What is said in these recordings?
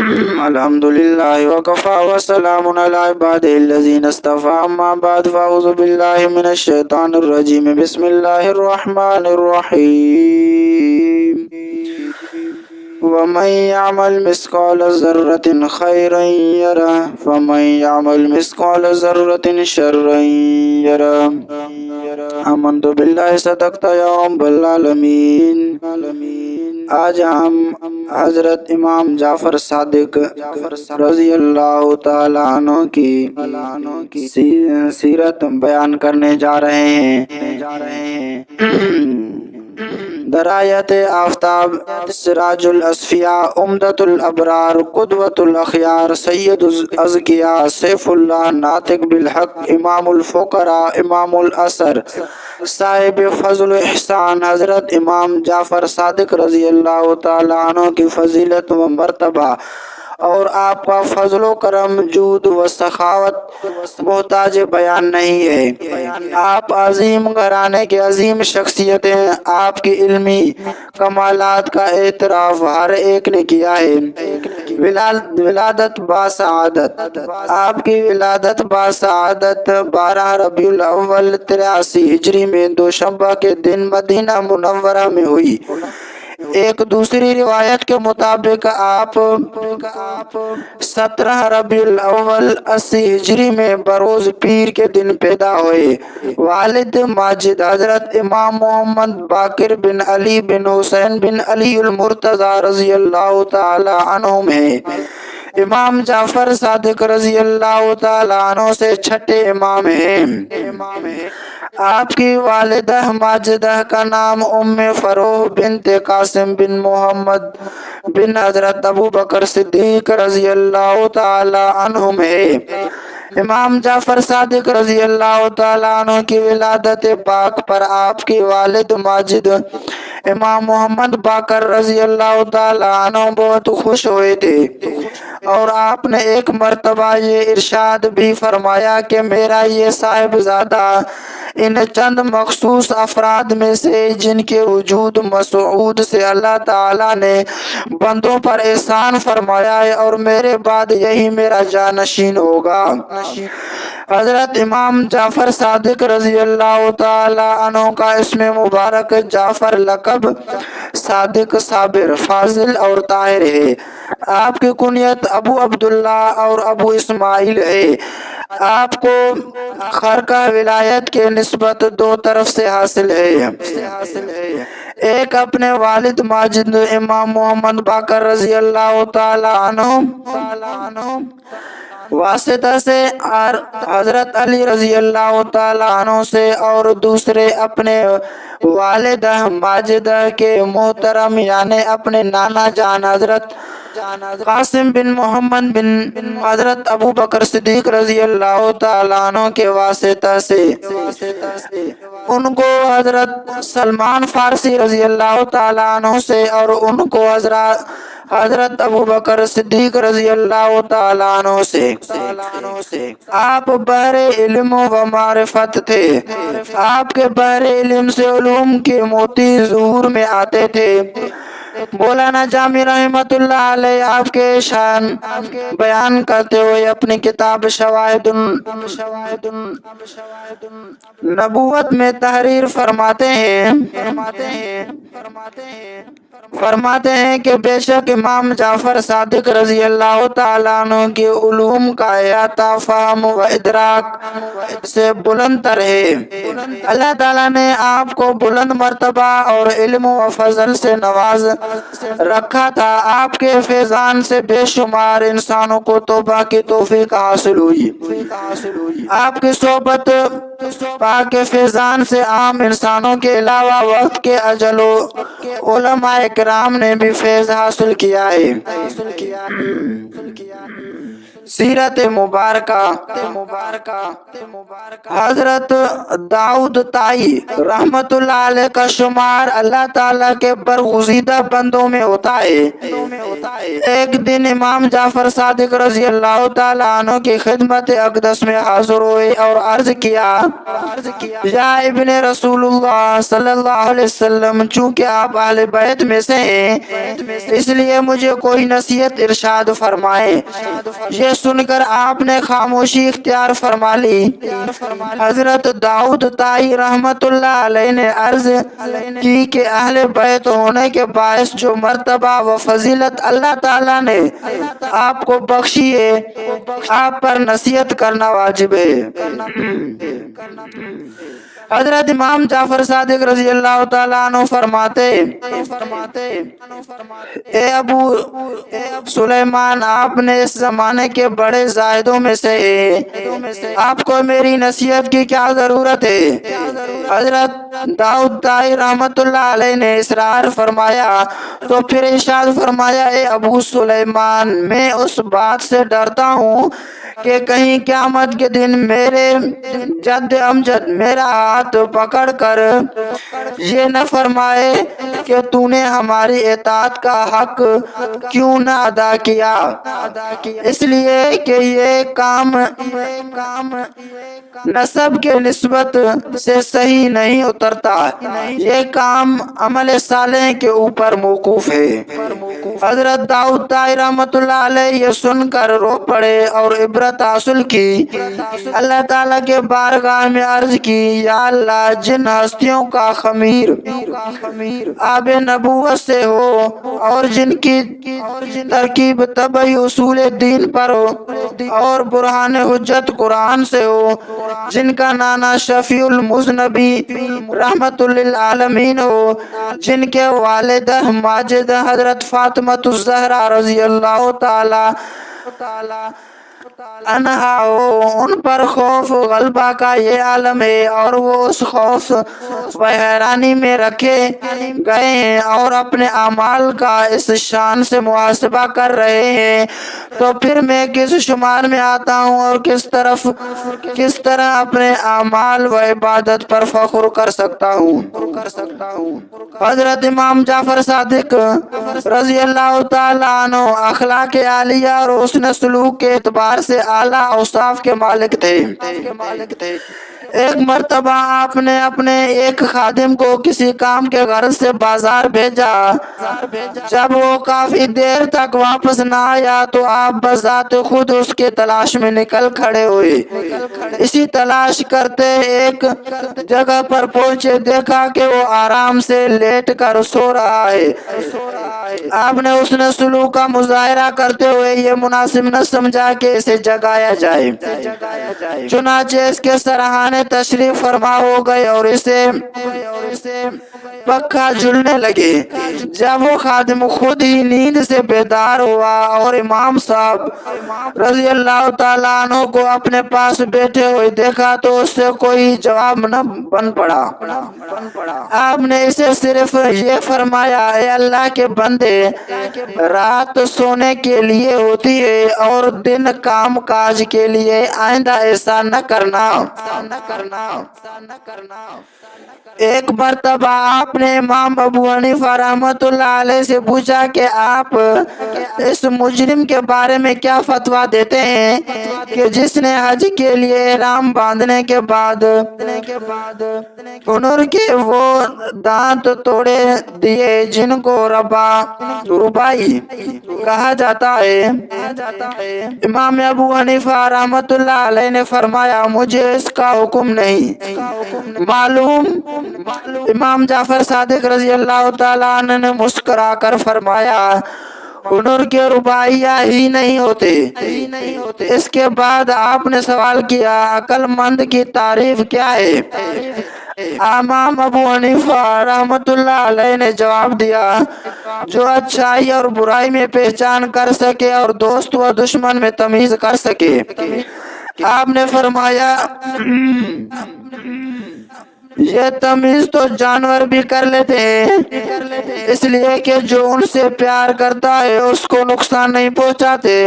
الحمد لله وكفى وسلام على عباده الذين اصطفى أما بعد فأعوذ بالله من الشيطان الرجيم بسم الله الرحمن الرحيم ومن يعمل مثقال ذرة خيرا يره ومن يعمل مثقال ذرة شرا يره آمنت بالله صدقت يا رب العالمين آج ہم حضرت امام جعفر صادق رضی اللہ تعالیٰ عنہ کی سیرت بیان کرنے جا رہے ہیں۔ درایت آفتاب، سراج الاصفیاء، عمدۃ الابرار، قدوۃ الاخیار، سید الاذکیاء، سیف اللہ ناطق بالحق، امام الفقراء، امام الاثر، صاحب فضل و احسان حضرت امام جعفر صادق رضی اللہ تعالیٰ عنہ کی فضیلت و مرتبہ اور آپ کا فضل و کرم، جود و سخاوت محتاج بیان نہیں ہے۔ آپ عظیم گھرانے کے عظیم شخصیت ہیں۔ آپ کی علمی کمالات کا اعتراف ہر ایک نے کیا ہے۔ ولادت باسعادت، آپ کی ولادت باسعادت 12 ربیع الاول 83 ہجری میں دوشنبہ کے دن مدینہ منورہ میں ہوئی۔ ایک دوسری روایت کے مطابق آپ 17 ربیع الاول 80 ہجری میں بروز پیر کے دن پیدا ہوئے۔ والد ماجد حضرت امام محمد باقر بن علی بن حسین بن علی المرتضی رضی اللہ تعالی عنہم ہیں۔ امام جعفر صادق رضی اللہ تعالیٰ عنہ سے چھٹے امام ہیں۔ آپ کی والدہ ماجدہ کا نام ام فروح بنت قاسم بن محمد بن حضرت ابو بکر صدیق رضی اللہ تعالیٰ عنہم ہے۔ امام جعفر صادق رضی اللہ تعالیٰ عنہ کی ولادت پاک پر آپ کی والد ماجد امام محمد باقر رضی اللہ تعالیٰ عنہ بہت خوش ہوئے تھے، اور آپ نے ایک مرتبہ یہ ارشاد بھی فرمایا کہ میرا یہ صاحبزادہ ان چند مخصوص افراد میں سے جن کے وجود مسعود سے اللہ تعالیٰ نے بندوں پر احسان فرمایا ہے، اور میرے بعد یہی میرا جانشین ہوگا۔ حضرت امام جعفر صادق رضی اللہ تعالیٰ عنہ کا اسم مبارک جعفر، لقب صادق، صابر، فاضل اور طاہر ہے۔ آپ کی کنیت ابو عبداللہ اور ابو اسماعیل ہے۔ آپ کو خرقہ ولایت کی نسبت دو طرف سے حاصل ہے۔ ایک اپنے والد ماجد امام محمد باقر رضی اللہ تعالیٰ عنہ واسطہ سے، اور حضرت علی رضی اللہ تعالیٰ عنہ سے، اور دوسرے اپنے والدہ ماجدہ کے محترم یعنی اپنے نانا جان حضرت قاسم بن محمد بن حضرت ابو بکر صدیق رضی اللہ تعالیٰ عنہ کے واسطہ سے۔ ان کو حضرت سلمان فارسی رضی اللہ تعالیٰ عنہ سے، اور ان کو حضرت ابو بکر صدیق رضی اللہ تعالیٰ عنہ سے۔ آپ بحر علم و معرفت تھے۔ آپ کے بحر علم سے علوم کے موتی ظہور میں آتے تھے۔ مولانا جامی رحمۃ اللہ علیہ آپ کے شان بیان کرتے ہوئے اپنی کتاب شواہد النبوت میں تحریر فرماتے ہیں کہ بے شک امام جعفر صادق رضی اللہ تعالیٰ عنہ کے علوم کا احاطہ، فہم و ادراک سے بلند تر ہے۔ اللہ تعالیٰ نے آپ کو بلند مرتبہ اور علم و فضل سے نواز رکھا تھا۔ آپ کے فیضان سے بے شمار انسانوں کو توبہ کی توفیق حاصل ہوئی۔ آپ کی صحبت پاک کے فیضان سے عام انسانوں کے علاوہ وقت کے اجل و علماء کرام نے بھی فیض حاصل کیا ہے۔ سیرت مبارکہ حضرت داؤد طائی رحمت اللہ علیہ کا شمار اللہ تعالیٰ کے برگزیدہ بندوں میں ہوتا ہے۔ ایک دن امام جعفر صادق رضی اللہ تعالیٰ عنہ کی خدمت اقدس میں حاضر ہوئے اور عرض کیا، یا ابن رسول اللہ صلی اللہ علیہ وسلم، چونکہ آپ اہل بیت میں سے ہیں اس لیے مجھے کوئی نصیحت ارشاد فرمائیں۔ یہ سن کر آپ نے خاموشی اختیار فرما لی۔ حضرت داؤد طائی رحمت اللہ علیہ نے عرض کی کہ اہل بیت ہونے کے باعث جو مرتبہ و فضیلت اللہ تعالیٰ نے آپ کو بخشی ہے، آپ پر نصیحت کرنا واجب ہے۔ حضرت امام جعفر صادق رضی اللہ تعالیٰ عنہ فرماتے، اے ابو سلیمان، آپ نے اس زمانے کے بڑے زاہدوں میں سے ہیں، آپ کو میری نصیحت کی کیا ضرورت ہے؟ حضرت داؤد طائی رحمت اللہ علیہ نے اصرار فرمایا تو پھر ارشاد فرمایا، اے ابو سلیمان، میں اس بات سے ڈرتا ہوں کہ کہیں قیامت کے دن میرے جد امجد میرا ہاتھ پکڑ کر یہ نہ فرمائے کہ تو نے ہماری اطاعت کا حق کیوں نہ ادا کیا، اس لیے کہ یہ کام نسب کے نسبت سے صحیح نہیں اترتا، یہ کام عمل صالح کے اوپر موقوف ہے۔ حضرت داؤد طائی رحمت اللہ علیہ یہ سن کر رو پڑے اور عبرت حاصل کی۔ اللہ تعالیٰ کے بارگاہ میں عرض کی، یا اللہ، جن ہستیوں کا خمیر آب نبوت سے ہو اور جن کی ترکیب طبعی اصول دین پر ہو اور برہان حجت قرآن سے ہو، جن کا نانا شفیع المذنبی رحمت للعالمین ہو، جن کے والدہ ماجدہ حضرت فاطمہ الزہرا رضی اللہ تعالی عنہا ہو، ان پر خوف غلبہ کا یہ عالم ہے اور وہ اس خوف و حیرانی میں رکھے گئے ہیں اور اپنے اعمال کا اس شان سے محاسبہ کر رہے ہیں، تو پھر میں کس شمار میں آتا ہوں اور کس طرح اپنے اعمال و عبادت پر فخر کر سکتا ہوں۔ حضرت امام جعفر صادق رضی اللہ تعالیٰ عنہ اخلاق عالیہ اور حسن سلوک کے اعتبار سے اعلیٰ اوصاف کے مالک تھے۔ ایک مرتبہ آپ نے اپنے ایک خادم کو کسی کام کے غرض سے بازار بھیجا۔ جب وہ کافی دیر تک واپس نہ آیا تو آپ بذات خود اس کے تلاش میں نکل کھڑے ہوئے۔ اسی تلاش کرتے ایک جگہ پر پہنچے، دیکھا کہ وہ آرام سے لیٹ کر سو رہا ہے۔ آپ نے اس نے سلوک کا مظاہرہ کرتے ہوئے یہ مناسب نہ سمجھا کہ اسے جگایا جائے، چنانچہ اس کے سرحانے تشریف فرما ہو گئے اور اسے پکھا جھلنے لگے۔ جب وہ خادم خود ہی نیند سے بیدار ہوا اور امام صاحب رضی اللہ تعالیٰ عنہ کو اپنے پاس بیٹھے ہوئے دیکھا تو اس سے کوئی جواب نہ بن پڑا۔ آپ نے اسے صرف یہ فرمایا، اے اللہ کے بندے، رات سونے کے لیے ہوتی ہے اور دن کام کاج کے لیے، آئندہ ایسا نہ کرنا۔ ایک مرتبہ آپ نے امام ابو حنیفہ رحمت اللہ علیہ سے پوچھا کہ آپ اس مجرم کے بارے میں کیا فتویٰ دیتے ہیں کہ جس نے حج کے لیے احرام باندھنے کے بعد ہنر کے وہ دانت توڑے دیے جن کو ربائی کہا جاتا ہے۔ امام ابو حنیفہ رحمت اللہ علیہ نے فرمایا، مجھے اس کا حکم نہیں معلوم۔ امام جعفر صادق رضی اللہ تعالیٰ عنہ نے مسکرا کر فرمایا، ہنر کے رباعیہ ہی نہیں ہوتے۔ اس کے بعد آپ نے سوال کیا، عقل مند کی تعریف کیا ہے؟ امام ابو حنیفہ رحمت اللہ علیہ نے جواب دیا، جو اچھائی اور برائی میں پہچان کر سکے اور دوست و دشمن میں تمیز کر سکے۔ آپ نے فرمایا، یہ تمیز تو جانور بھی کر لیتے ہیں، اس لیے کہ جو ان سے پیار کرتا ہے اس کو نقصان نہیں پہنچاتے،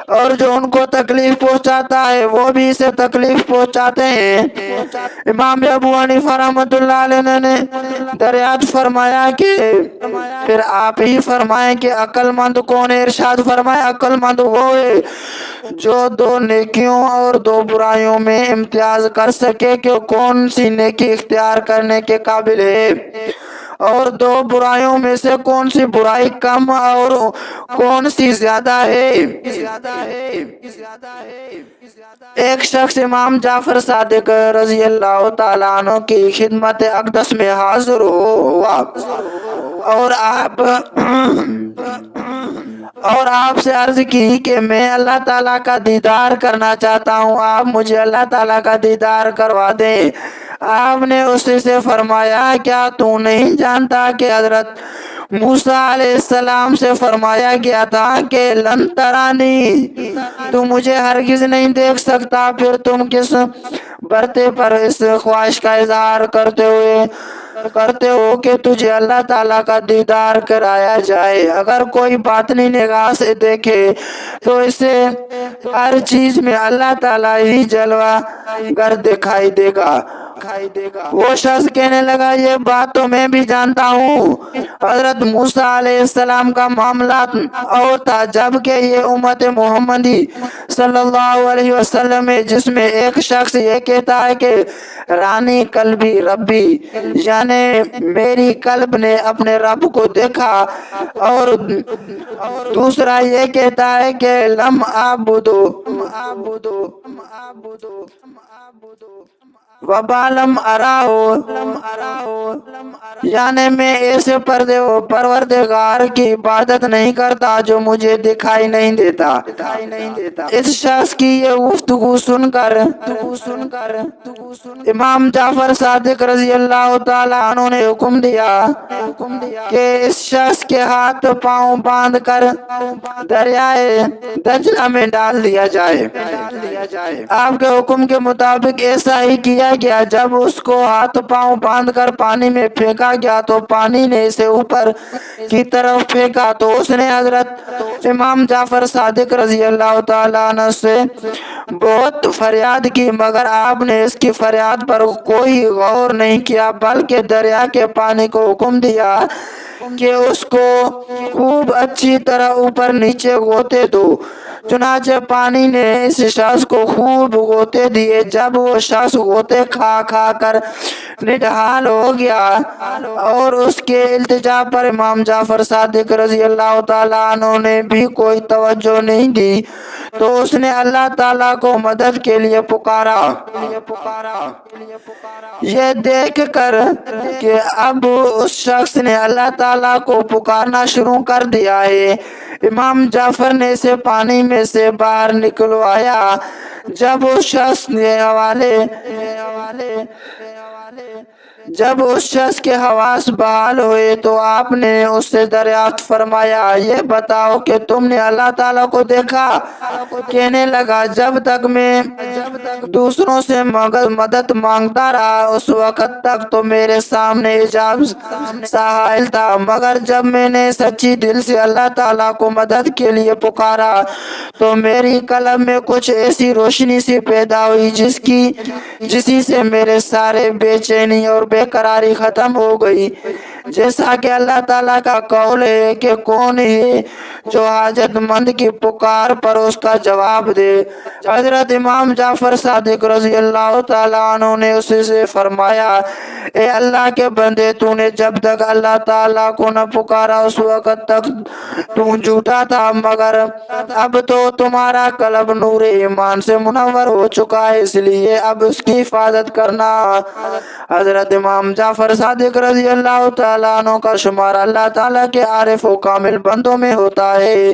اور جو ان کو تکلیف پہنچاتا ہے وہ بھی اسے تکلیف پہنچاتے ہیں۔ امام ابو حنیفہ رحمۃ اللہ علیہ نے دریافت فرمایا کہ پھر آپ ہی فرمائیں کہ عقل مند کون ہے؟ ارشاد فرمایا عقل مند وہ ہے جو دو نیکیوں اور دو برائیوں میں امتیاز کر سکے کہ کون سی نیکی اختیار کرنے کے قابل ہے، اور دو برائیوں میں سے کون سی برائی کم اور کون سی زیادہ ہے۔ ایک شخص امام جعفر صادق رضی اللہ تعالیٰ عنہ کی خدمت اقدس میں حاضر ہوا اور آپ سے عرض کی کہ میں اللہ تعالیٰ کا دیدار کرنا چاہتا ہوں، آپ مجھے اللہ تعالیٰ کا دیدار کروا دیں۔ آپ نے اس سے فرمایا کیا تو نہیں جانتا کہ حضرت موسیٰ علیہ السلام سے فرمایا گیا تھا کہ لن ترانی، تو مجھے ہرگز نہیں دیکھ سکتا، پھر تم کس برتے پر اس خواہش کا اظہار کرتے ہو کہ تجھے اللہ تعالیٰ کا دیدار کرایا جائے؟ اگر کوئی باطنی نگاہ سے دیکھے تو اسے ہر چیز میں اللہ تعالیٰ ہی جلوہ گر دکھائی دے گا۔ وہ شخص کہنے لگا یہ بات تو میں بھی جانتا ہوں، حضرت موسیٰ علیہ السلام کا معاملہ اور تھا، جبکہ یہ امت محمدی صلی اللہ علیہ وسلم ہے جس میں ایک شخص یہ کہتا ہے کہ رانی قلبی ربی، یعنی میری قلب نے اپنے رب کو دیکھا، اور دوسرا یہ کہتا ہے کہ لم اعبدو وبالم اراہو، یعنی میں ایسے پروردگار کی عبادت نہیں کرتا جو مجھے دکھائی نہیں دیتا۔ اس شخص کی یہ گفتگو سن کر امام جعفر صادق رضی اللہ تعالیٰ عنہ نے حکم دیا کہ اس شخص کے ہاتھ پاؤں باندھ کر دریائے دجلہ میں ڈال دیا جائے۔ آپ کے حکم کے مطابق ایسا ہی کیا گیا۔ جب اس کو ہاتھ پاؤں باندھ کر پانی میں پھینکا گیا تو پانی نے اسے اوپر کی طرف پھینکا، تو اس نے حضرت امام جعفر صادق رضی اللہ تعالیٰ عنہ سے بہت فریاد کی، مگر آپ نے اس کی فریاد پر کوئی غور نہیں کیا، بلکہ دریا کے پانی کو حکم دیا کہ اس کو خوب اچھی طرح اوپر نیچے غوطے دو۔ چنانچہ پانی نے اس شخص کو خوب غوطے دیے۔ جب وہ شخص غوطے کھا کھا کر نڈھال ہو گیا اور اس کے التجا پر امام جعفر صادق رضی اللہ تعالیٰ عنہ نے بھی کوئی توجہ نہیں دی، تو اس نے اللہ تعالیٰ کو مدد کے لیے پکارا۔ یہ دیکھ کر کہ اب اس شخص نے اللہ تعالیٰ کو پکارنا شروع کر دیا ہے، امام جعفر نے اسے پانی میں سے باہر نکلوایا۔ جب اس شخص کے حواس بحال ہوئے تو آپ نے اس سے دریافت فرمایا یہ بتاؤ کہ تم نے اللہ تعالیٰ کو دیکھا؟ کہنے لگا جب تک میں دوسروں سے مدد مانگتا رہا اس وقت تک تو میرے سامنے حجاب سا حائل تھا، مگر جب میں نے سچی دل سے اللہ تعالیٰ کو مدد کے لیے پکارا تو میری قلب میں کچھ ایسی روشنی سی پیدا ہوئی جسی سے میرے سارے بے چینی اور بے قراری ختم ہو گئی، جیسا کہ اللہ تعالیٰ کا قول ہے کہ کون ہے جو حاجت مند کی پکار پر اس کا جواب دے۔ حضرت امام جعفر صادق رضی اللہ تعالیٰ عنہ نے اس سے فرمایا اے اللہ کے بندے، تو نے جب تک اللہ تعالیٰ کو نہ پکارا اس وقت تک تو جھوٹا تھا، مگر اب تو تمہارا قلب نور ایمان سے منور ہو چکا ہے، اس لیے اب اس کی حفاظت کرنا۔ حضرت امام جعفر صادق رضی اللہ تعالیٰ عنہ کا شمار اللہ تعالیٰ کے عارف و کامل بندوں میں ہوتا ہے۔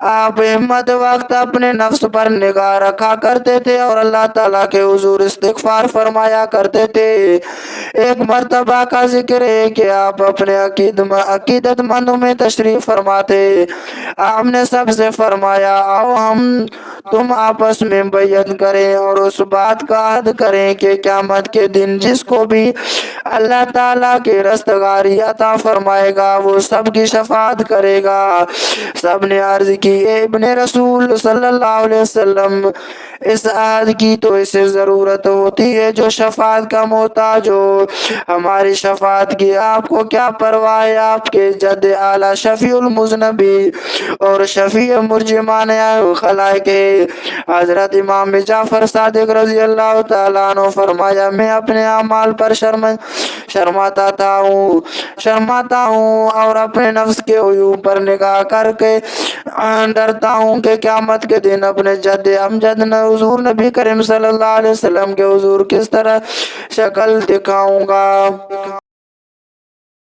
آپ ہمت وقت اپنے نفس پر نگاہ رکھا کرتے تھے اور اللہ تعالیٰ کے حضور استغفار فرمایا کرتے تھے۔ ایک مرتبہ کا ذکر ہے کہ آپ اپنے عقیدت مندوں میں تشریف فرما تھے۔ آپ نے سب سے فرمایا آؤ ہم تم آپس میں بیعت کریں اور اس بات کا عہد کریں کہ قیامت کے دن جس کو بھی اللہ تعالیٰ کی رستگاری عطا فرمائے گا وہ سب کی شفاعت کرے گا۔ سب نے عرض کی اے ابن رسول صلی اللہ علیہ وسلم، اس عہد کی تو اسے ضرورت ہوتی ہے جو شفاعت کا محتاج ہو، ہماری شفاعت کی آپ کو کیا پرواہ ہے؟ آپ کے جد اعلیٰ شفیع المذنبین اور شفیع مرجمان خلائق ہے۔ حضرت امام جعفر صادق رضی اللہ تعالیٰ عنہ فرمایا میں اپنے اعمال پر شرماتا ہوں اور اپنے نفس کے عیوب پر نگاہ کر کے ڈرتا ہوں کہ قیامت کے دن اپنے جد امجد حضور نبی کریم صلی اللہ علیہ وسلم کے حضور کس طرح شکل دکھاؤں گا۔